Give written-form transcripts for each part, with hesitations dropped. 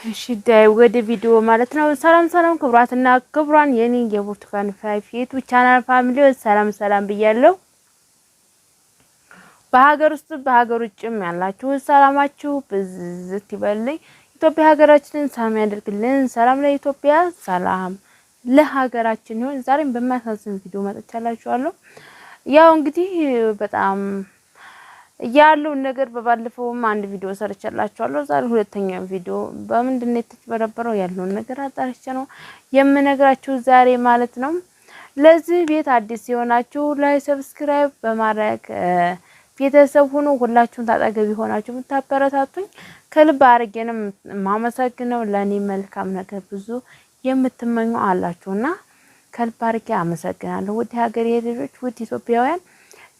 እሺ ዳይ ወደ ቪዲዮ ማለት ነው። ሰላም ክብራትና ክብራን የኔ የብርቱካን ፋይፍ ዩቲዩብ ቻናል ፋሚሊዎች ሰላም ብያለሁ። በሀገር ውስጥ በሀገር ውጭም ያላችሁ ሰላማችሁ ብዝት ይበልኝ። ኢትዮጵያ ሀገራችንን ሰላም ያደርግልን። ሰላም ለኢትዮጵያ፣ ሰላም ለሀገራችን ይሁን። ዛሬም በማያሳዝን ቪዲዮ መጥቻላችኋለሁ። ያው እንግዲህ በጣም ያለው ነገር በባለፈውም አንድ ቪዲዮ ሰርቻላችኋለሁ። ዛሬ ሁለተኛው ቪዲዮ በምንድነው የተጨበረበረው ያለውን ነገር አጣርቼ ነው የምነግራችሁ ዛሬ ማለት ነው። ለዚህ ቤት አዲስ የሆናችሁ ላይ ሰብስክራይብ በማድረግ ቤተሰብ ሆኖ ሁላችሁም ታጠገብ ሆናችሁ የምታበረታቱኝ ከልብ አድርጌ ነው የማመሰግነው። ለኔ መልካም ነገር ብዙ የምትመኙ አላችሁና ከልብ አድርጌ አመሰግናለሁ። ውድ ሀገሬ ልጆች፣ ውድ ኢትዮጵያውያን፣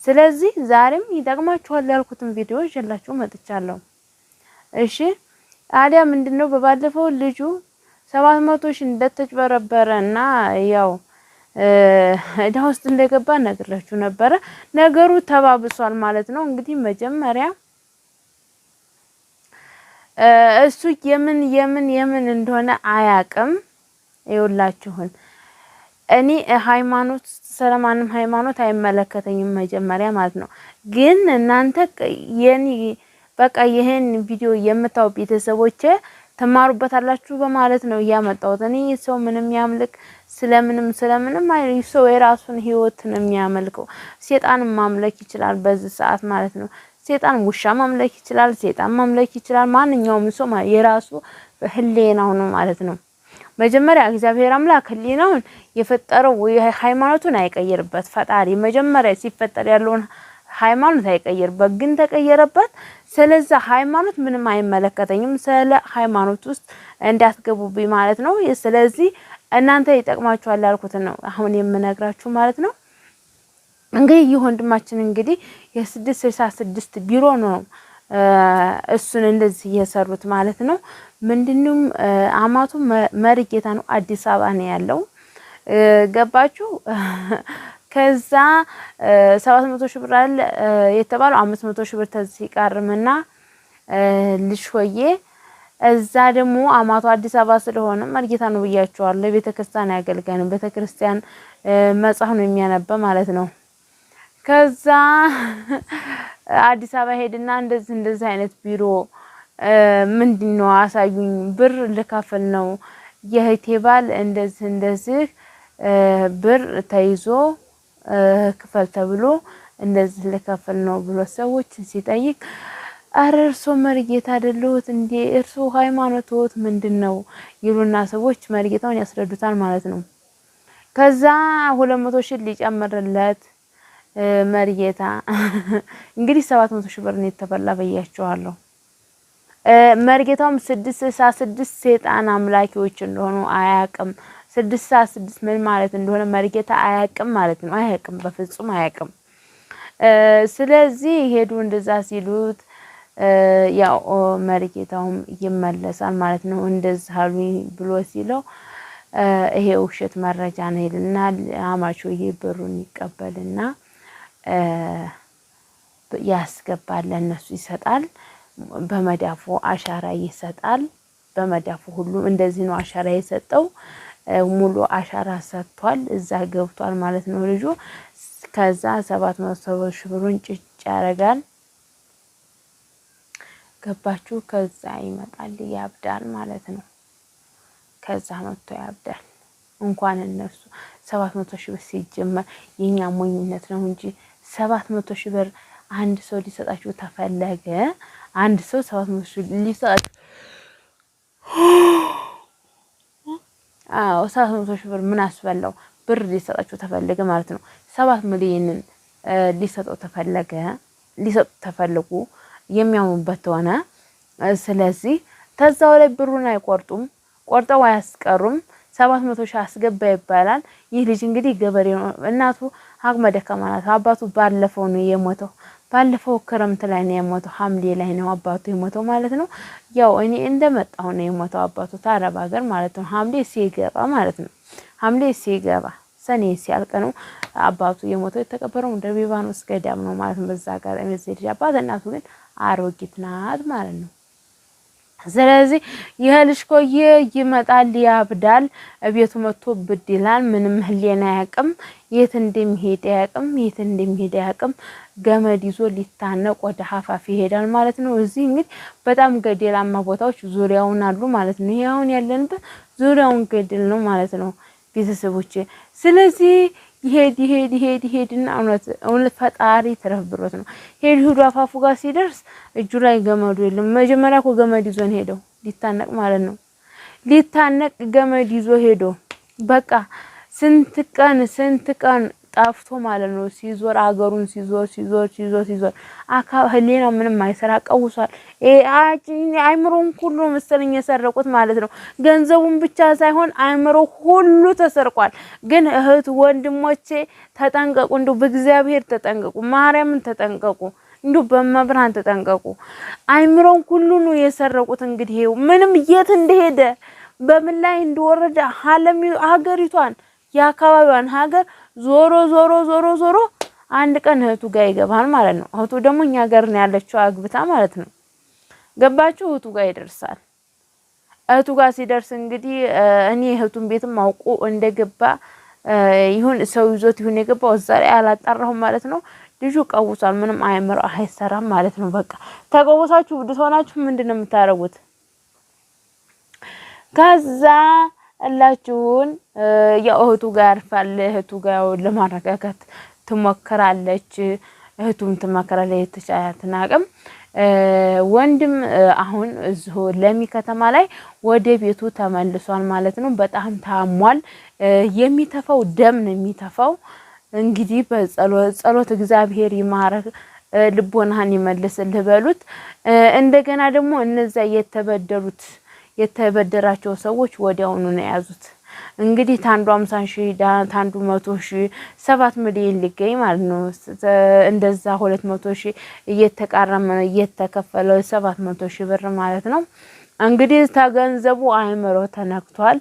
ስለዚህ ዛሬም ይጠቅማችኋል ያልኩትን ቪዲዮ ይዤላችሁ መጥቻለሁ። እሺ አሊያ ምንድነው በባለፈው ልጁ 700 ሺህ እንደተጭበረበረና ያው እዳ ውስጥ እንደገባ ነግሬያችሁ ነበረ። ነገሩ ተባብሷል ማለት ነው። እንግዲህ መጀመሪያ እሱ የምን እንደሆነ አያቅም። ይኸውላችሁን እኔ ሃይማኖት ስለማንም ሃይማኖት አይመለከተኝም መጀመሪያ ማለት ነው። ግን እናንተ የኔ በቃ ይሄን ቪዲዮ የምታው ቤተሰቦቼ ተማሩበታላችሁ በማለት ነው ያመጣሁት። እኔ ሰው ምንም ያምልክ ስለምንም ሰው የራሱን ህይወት ነው የሚያመልከው። ሴጣን ማምለክ ይችላል በዚህ ሰዓት ማለት ነው። ሴጣን ውሻ ማምለክ ይችላል፣ ሴጣን ማምለክ ይችላል። ማንኛውም ሰው የራሱ ህሊናው ነው ማለት ነው። መጀመሪያ እግዚአብሔር አምላክ ህሊናውን የፈጠረው ሃይማኖቱን አይቀየርበት። ፈጣሪ መጀመሪያ ሲፈጠር ያለውን ሃይማኖት አይቀየርበት፣ ግን ተቀየረበት። ስለዛ ሃይማኖት ምንም አይመለከተኝም። ስለ ሃይማኖት ውስጥ እንዳትገቡብኝ ማለት ነው። ስለዚህ እናንተ ይጠቅማችኋል ያልኩት ነው አሁን የምነግራችሁ ማለት ነው። እንግዲህ ይህ ወንድማችን እንግዲህ የ666 ቢሮ ነው እሱን እንደዚህ የሰሩት ማለት ነው። ምንድነው አማቱ መርጌታ ነው፣ አዲስ አበባ ነው ያለው። ገባችሁ? ከዛ 700 ሺህ ብር አለ የተባለው 500 ሺህ ብር ተዚህ ይቀርምና ልጅሆዬ እዛ ደግሞ አማቱ አዲስ አበባ ስለሆነ መርጌታ ነው ብያቸዋለሁ። ቤተክርስቲያን ያገልጋይ ነው፣ ቤተክርስቲያን መጽሐፍ ነው የሚያነብ ማለት ነው። ከዛ አዲስ አበባ ሄድና እንደዚህ አይነት ቢሮ ምንድነው አሳዩኝ፣ ብር ልከፍል ነው የህቴ ባል እንደዚህ ብር ተይዞ ክፈል ተብሎ እንደዚህ ልከፍል ነው ብሎ ሰዎች ሲጠይቅ፣ አረ እርሶ መርጌታ አይደለሁት እንዴ? እርሶ ሃይማኖትዎት ምንድነው? ይሉና ሰዎች መርጌታውን ያስረዱታል ማለት ነው። ከዛ 200 ሺህ ሊጨምርለት መርጌታ እንግዲህ 700 ሺህ ብር ነው የተበላ በያቸዋለሁ። መርጌታውም 666 ሴጣን አምላኪዎች እንደሆኑ አያቅም። 666 ምን ማለት እንደሆነ መርጌታ አያቅም ማለት ነው። አያቅም፣ በፍጹም አያቅም። ስለዚህ ሄዱ እንደዛ ሲሉት ያው መርጌታውም ይመለሳል ማለት ነው። እንደዛ አሉኝ ብሎ ሲለው ይሄ ውሸት መረጃ ነው ይልና አማቾ ይሄ ብሩን ይቀበልና ያስገባል፣ ለነሱ ይሰጣል። በመዳፉ አሻራ ይሰጣል። በመዳፉ ሁሉ እንደዚህ ነው አሻራ የሰጠው። ሙሉ አሻራ ሰጥቷል፣ እዛ ገብቷል ማለት ነው ልጁ። ከዛ 700 ሺህ ብሩን ጭጭ ያረጋል። ገባችሁ? ከዛ ይመጣል ያብዳል ማለት ነው። ከዛ መጥቶ ያብዳል። እንኳን እነሱ 700 ሺህ ብር ሲጀመር የኛ ሞኝነት ነው እንጂ 700 ሺህ ብር አንድ ሰው ሊሰጣችሁ ተፈለገ፣ አንድ ሰው 700 ሺህ ሊሰጣችሁ 700 ሺህ ብር ምን አስበላው? ብር ሊሰጣችሁ ተፈለገ ማለት ነው። 7 ሚሊዮንን ሊሰጠው ተፈልጉ የሚያሙበት ሆነ። ስለዚህ ተዛው ላይ ብሩን አይቆርጡም፣ ቆርጠው አያስቀሩም። 700 ሺህ አስገባ ይባላል። ይህ ልጅ እንግዲህ ገበሬ ነው። እናቱ አቅመ ደካማ ናት። አባቱ ባለፈው ነው የሞተው። ባለፈው ክረምት ላይ ነው የሞተው። ሐምሌ ላይ ነው አባቱ የሞተው ማለት ነው። ያው እኔ እንደመጣሁ ነው የሞተው አባቱ ታረብ ሀገር ማለት ነው። ሐምሌ ሲገባ ማለት ነው። ሐምሌ ሲገባ ሰኔ ሲያልቅ ነው አባቱ የሞተው። የተቀበረው ደብረ ሊባኖስ ገዳም ነው ማለት ነው። በዛ ጋር እዚህ ልጅ አባት እናቱ ግን አሮጊት ናት ማለት ነው። ስለዚህ ይሄ ልጅ ቆየ ይመጣል ያብዳል ቤቱ መጥቶ ብድ ይላል ምንም ህሊና ያቅም የት እንደሚሄድ ያቅም ገመድ ይዞ ሊታነቅ ወደ ሀፋፍ ይሄዳል ማለት ነው። እዚህ እንግዲህ በጣም ገደላማ ቦታዎች ዙሪያውን አሉ ማለት ነው። ይሄ አሁን ያለንበት ዙሪያውን ገደል ነው ማለት ነው ቤተሰቦቼ። ስለዚህ ይሄድና እውነት ፈጣሪ ተረፍብሮት ነው ሄዱ አፋፉ ጋር ሲደርስ እጁ ላይ ገመዱ የለም። መጀመሪያ እኮ ገመድ ይዞ ነው ሄደው ሊታነቅ ማለት ነው። ሊታነቅ ገመድ ይዞ ሄዶ በቃ ስንት ቀን ጠፍቶ ማለት ነው። ሲዞር አገሩን ሲዞር ህሊናው ምንም አይሰራ ቀውሷል። አይምሮን ሁሉ መሰለኝ የሰረቁት ማለት ነው። ገንዘቡን ብቻ ሳይሆን አይምሮ ሁሉ ተሰርቋል። ግን እህት ወንድሞቼ ተጠንቀቁ፣ እንደው በእግዚአብሔር ተጠንቀቁ፣ ማርያምን ተጠንቀቁ፣ እንደው በመብራን ተጠንቀቁ። አይምሮን ሁሉ ነው የሰረቁት። እንግዲህ ይሄው ምንም የት እንደሄደ በምን ላይ እንደወረደ ሀገሪቷን የአካባቢዋን ሀገር ዞሮ አንድ ቀን እህቱ ጋር ይገባል ማለት ነው። እህቱ ደግሞ እኛ ጋር ነው ያለችው አግብታ ማለት ነው። ገባችሁ? እህቱ ጋር ይደርሳል። እህቱ ጋር ሲደርስ እንግዲህ እኔ እህቱን ቤትም አውቆ እንደገባ ይሁን ሰው ይዞት ይሁን የገባው እዛ ላይ አላጣራሁም ማለት ነው። ልጁ ቀውሷል። ምንም አይምሮ አይሰራም ማለት ነው። በቃ ተቀውሳችሁ ብድት ሆናችሁ ምንድነው የምታረጉት? ከዛ እላችሁን የእህቱ ጋር ያርፋል። እህቱ ጋር ለማረጋጋት ትሞክራለች። እህቱም ትመክራለች የተቻላትን አቅም። ወንድም አሁን እዚሁ ለሚ ከተማ ላይ ወደ ቤቱ ተመልሷል ማለት ነው። በጣም ታሟል። የሚተፋው ደም ነው የሚተፋው። እንግዲህ በጸሎት እግዚአብሔር ይማረክ ልቦናህን ይመልስልህ በሉት። እንደገና ደግሞ እነዛ የተበደራቸው ሰዎች ወዲያውኑ ነው የያዙት። እንግዲህ ታንዱ 50,000 ታንዱ 100,000 7 ሚሊዮን ሊገኝ ማለት ነው። እንደዛ 200,000 እየተቃረመ እየተከፈለው 700,000 ብር ማለት ነው። እንግዲህ ተገንዘቡ አይምሮ ተነክቷል።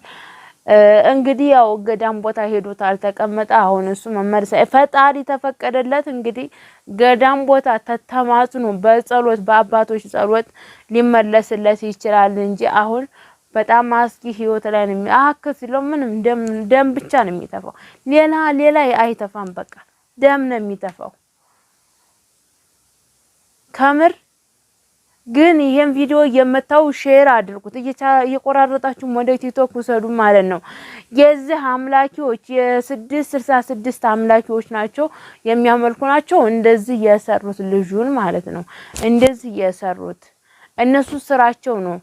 እንግዲህ ያው ገዳም ቦታ ሄዶታል ተቀመጠ። አሁን እሱ መመለስ ፈጣሪ ተፈቀደለት። እንግዲህ ገዳም ቦታ ተተማጽኖ በጸሎት በአባቶች ጸሎት ሊመለስለት ይችላል እንጂ አሁን በጣም አስጊ ህይወት ላይ ነው። ሲለው ምንም ደም ብቻ ነው የሚተፋው። ሌላ አይተፋም። በቃ ደም ነው የሚተፋው ከምር። ግን ይሄን ቪዲዮ የመታው ሼር አድርጉት፣ እየቆራረጣችሁ ወደ ቲክቶክ ውሰዱ ማለት ነው። የዚህ አምላኪዎች የ666 አምላኪዎች ናቸው የሚያመልኩ ናቸው እንደዚህ የሰሩት ልጁን ማለት ነው። እንደዚህ የሰሩት እነሱ ስራቸው ነው።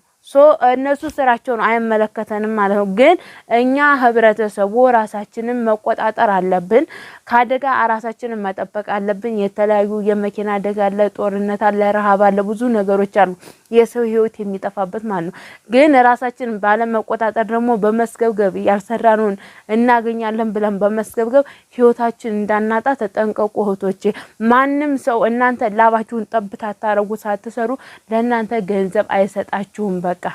እነሱ ስራቸው ነው፣ አይመለከተንም ማለት ነው። ግን እኛ ህብረተሰቡ ራሳችንን መቆጣጠር አለብን። ከአደጋ ራሳችንን መጠበቅ አለብን። የተለያዩ የመኪና አደጋ አለ፣ ጦርነት አለ፣ ረሃብ አለ፣ ብዙ ነገሮች አሉ የሰው ህይወት የሚጠፋበት ማለት ነው። ግን ራሳችንን ባለመቆጣጠር ደግሞ በመስገብገብ ያልሰራነውን እናገኛለን ብለን በመስገብገብ ህይወታችን እንዳናጣ ተጠንቀቁ እህቶቼ። ማንም ሰው እናንተ ላባችሁን ጠብታ ታረጉ ሳትሰሩ ለእናንተ ገንዘብ አይሰጣችሁም። በቃ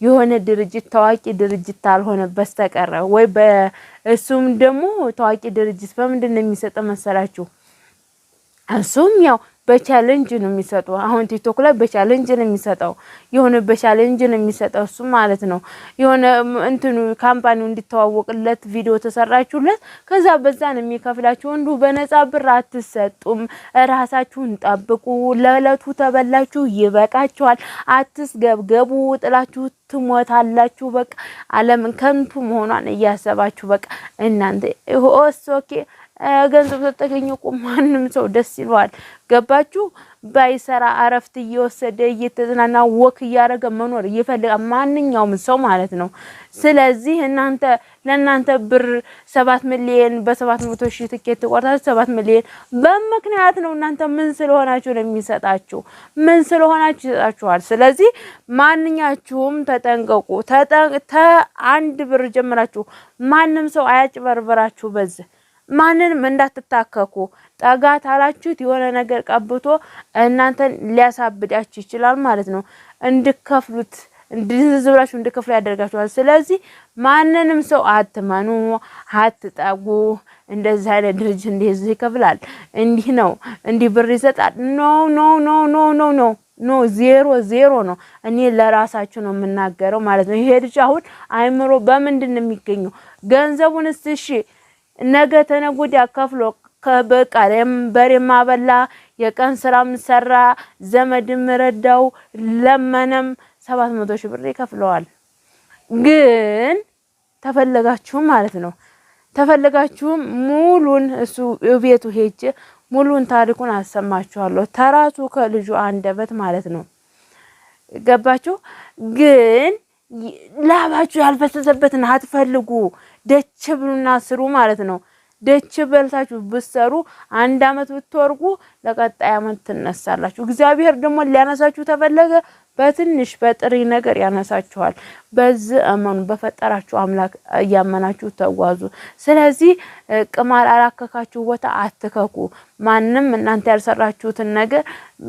የሆነ ድርጅት ታዋቂ ድርጅት ታልሆነ በስተቀር ወይ በእሱም ደግሞ ታዋቂ ድርጅት በምንድነው የሚሰጠው መሰላችሁ? እሱም ያው በቻሌንጅ ነው የሚሰጠው። አሁን ቲክቶክ ላይ በቻሌንጅ ነው የሚሰጠው። የሆነ በቻሌንጅ ነው የሚሰጠው እሱ ማለት ነው። የሆነ እንትኑ ካምፓኒው እንዲተዋወቅለት ቪዲዮ ተሰራችሁለት፣ ከዛ በዛ ነው የሚከፍላችሁ። እንዱ በነፃ ብር አትሰጡም። ራሳችሁን ጠብቁ። ለዕለቱ ተበላችሁ ይበቃችኋል። አትስገብገቡ፣ ጥላችሁ ትሞታላችሁ። በቃ ዓለምን ከንቱ መሆኗን እያሰባችሁ በቃ እናንተ ኦኬ ገንዘብ ተተገኘ እኮ ማንም ሰው ደስ ይለዋል። ገባችሁ? ባይሰራ አረፍት እየወሰደ እየተዝናና ወክ እያደረገ መኖር ይፈልጋል ማንኛውም ሰው ማለት ነው። ስለዚህ ለእናንተ ብር 7 ሚሊዮን በ700,000 ትኬት ቆርጣችሁ 7 ሚሊዮን በምክንያት ነው። እናንተ ምን ስለሆናችሁ ነው የሚሰጣችሁ? ምን ስለሆናችሁ ይሰጣችኋል። ስለዚህ ማንኛችሁም ተጠንቀቁ። አንድ ብር ጀምራችሁ ማንም ሰው አያጭበርበራችሁ። በዚህ ማንንም እንዳትታከኩ። ጠጋት አላችሁት የሆነ ነገር ቀብቶ እናንተን ሊያሳብዳችሁ ይችላል ማለት ነው። እንድከፍሉት እንድዝብራችሁ እንድከፍሉ ያደርጋችኋል። ስለዚህ ማንንም ሰው አትመኑ፣ አትጠጉ። እንደዚህ አይነት ድርጅት እንደዚህ ይከፍላል፣ እንዲህ ነው፣ እንዲህ ብር ይሰጣል። ኖ ኖ ኖ ኖ ኖ ኖ ኖ 0 ነው። እኔ ለራሳችሁ ነው የምናገረው ማለት ነው። ይሄ ልጅ አሁን አይምሮ በምንድን ነው የሚገኘው? ገንዘቡን እሺ ነገ ተነገ ወዲያ ከፍሎ ከበቃ በሬ ማበላ የቀን ስራም ሰራ ዘመድም ረዳው ለመነም 700 ሺህ ብር ይከፍለዋል። ግን ተፈለጋችሁ ማለት ነው ተፈለጋችሁ ሙሉን እሱ ቤቱ ሄጄ ሙሉን ታሪኩን አሰማችኋለሁ ተራሱ ከልጁ አንደበት ማለት ነው። ገባችሁ? ግን ላባችሁ ያልፈሰሰበትን አትፈልጉ። ደች ብሉና ስሩ ማለት ነው። ደች በልታችሁ ብትሰሩ 1 አመት ብትወርቁ ለቀጣይ አመት ትነሳላችሁ። እግዚአብሔር ደግሞ ሊያነሳችሁ ተፈለገ በትንሽ በጥሪ ነገር ያነሳችኋል። በዚህ እመኑ። በፈጠራችሁ አምላክ ያመናችሁ ተጓዙ። ስለዚህ ቅማል አላከካችሁ ቦታ አትከኩ። ማንም እናንተ ያልሰራችሁትን ነገር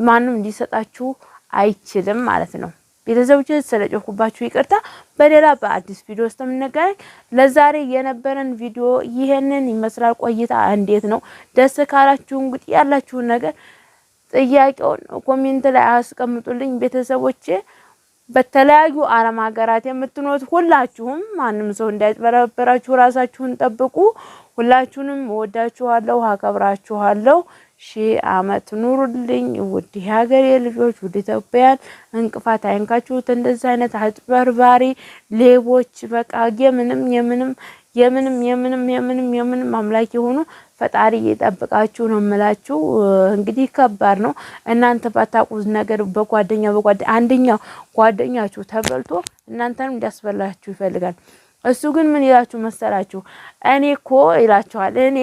ማንም እንዲሰጣችሁ አይችልም ማለት ነው። ቤተሰቦች ስለጨኩባችሁ ይቅርታ። በሌላ በአዲስ ቪዲዮ ውስጥ እንገናኝ። ለዛሬ የነበረን ቪዲዮ ይሄንን ይመስላል። ቆይታ እንዴት ነው? ደስ ካላችሁ እንግዲህ ያላችሁን ነገር ጥያቄውን ኮሜንት ላይ አስቀምጡልኝ። ቤተሰቦቼ በተለያዩ ዓለም ሀገራት የምትኖሩት ሁላችሁም ማንም ሰው እንዳይበረበራችሁ ራሳችሁን ጠብቁ። ሁላችሁንም ወዳችኋለሁ፣ አከብራችኋለሁ። 1000 አመት ኑሩልኝ ውድ ሀገሬ ልጆች፣ ውድ ኢትዮጵያን። እንቅፋት አይንካችሁ። እንደዚህ አይነት አጭበርባሪ ሌቦች በቃ የምንም አምላክ የሆኑ ፈጣሪ ይጠብቃችሁ ነው የምላችሁ። እንግዲህ ከባድ ነው። እናንተ ባታውቁት ነገር አንደኛው ጓደኛችሁ ተበልቶ እናንተንም እንዲያስበላችሁ ይፈልጋል። እሱ ግን ምን ይላችሁ መሰላችሁ? እኔ እኮ ይላችኋል እኔ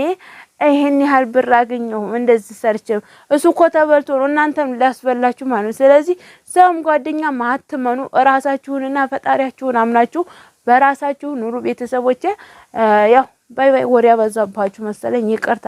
ይሄን ያህል ብር አገኘሁ እንደዚህ ሰርቼ፣ እሱ እኮ ተበልቶ ነው እናንተም ሊያስበላችሁ ማለት ነው። ስለዚህ ሰውም ጓደኛ ማትመኑ ራሳችሁንና ፈጣሪያችሁን አምናችሁ በራሳችሁ ኑሩ ቤተሰቦቼ። ያው ባይ ባይ። ወሬ ያበዛባችሁ መሰለኝ፣ ይቅርታ።